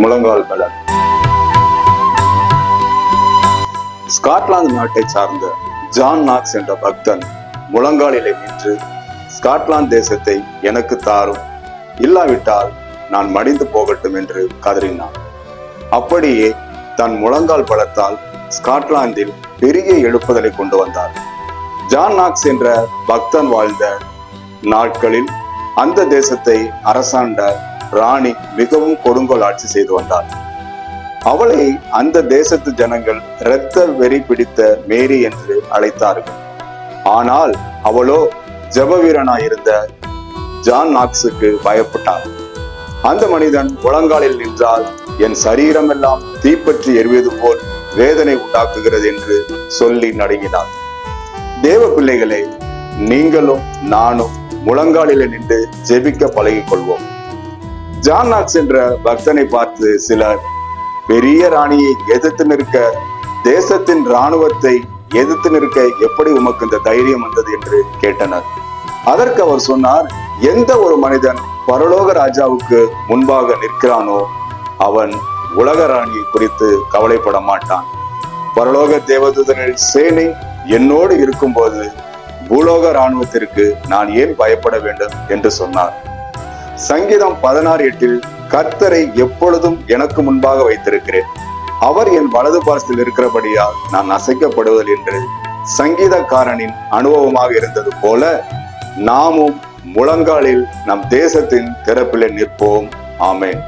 முழங்கால் பலம். ஸ்காட்லாந்து நாட்டை சார்ந்த ஜான் நாக்ஸ் என்ற பக்தன் முழங்காலிலே நின்று ஸ்காட்லாந்து தேசத்தை எனக்கு தாரும், இல்லாவிட்டால் நான் மடிந்து போகட்டும் என்று கதறினான். அப்படியே தன் முழங்கால் பலத்தால் ஸ்காட்லாந்தில் பெரிய எழுப்புதலை கொண்டு வந்தார். ஜான் நாக்ஸ் என்ற பக்தன் வாழ்ந்த நாட்களில் அந்த தேசத்தை அரசாண்ட ராணி மிகவும் கொடுங்கோல் ஆட்சி செய்து வந்தார். அவளை அந்த தேசத்து ஜனங்கள் இரத்த வெறி பிடித்த மேரி என்று அழைத்தார்கள். ஆனால் அவளோ ஜெப வீரனாயிருந்த ஜான் நாக்ஸுக்கு பயப்பட்டார். அந்த மனிதன் முழங்காலில் நின்றால் என் சரீரம் எல்லாம் தீப்பற்றி எரிவது போல் வேதனை உண்டாக்குகிறது என்று சொல்லி நடுங்கினார். தேவ பிள்ளைகளே, நீங்களும் நானும் முழங்காலில் நின்று ஜெபிக்க பழகிக் கொள்வோம். ஜான் நாக்ஸ் என்ற பக்தனை பார்த்து சிலர், பெரிய ராணியை எதிர்த்து நிற்க, தேசத்தின் இராணுவத்தை எதிர்த்து நிற்க எப்படி உமக்கு இந்த தைரியம் வந்தது என்று கேட்டனர். அதற்கு அவர் சொன்னார், எந்த ஒரு மனிதன் பரலோக ராஜாவுக்கு முன்பாக நிற்கிறானோ அவன் உலக ராணியை குறித்து கவலைப்பட மாட்டான். பரலோக தேவதூதனின் சேனை என்னோடு இருக்கும்போது பூலோக இராணுவத்திற்கு நான் ஏன் பயப்பட வேண்டும் என்று சொன்னார். சங்கீதம் 16:8 கர்த்தரை எப்பொழுதும் எனக்கு முன்பாக வைத்திருக்கிறேன், அவர் என் வலது பாரத்தில் இருக்கிறபடியால் நான் அசைக்கப்படுவதில்லை என்று சங்கீதக்காரனின் அனுபவமாக இருந்தது போல நாமும் முழங்காலில் நம் தேசத்தின் திறப்பிலே நிற்போம். ஆமென்.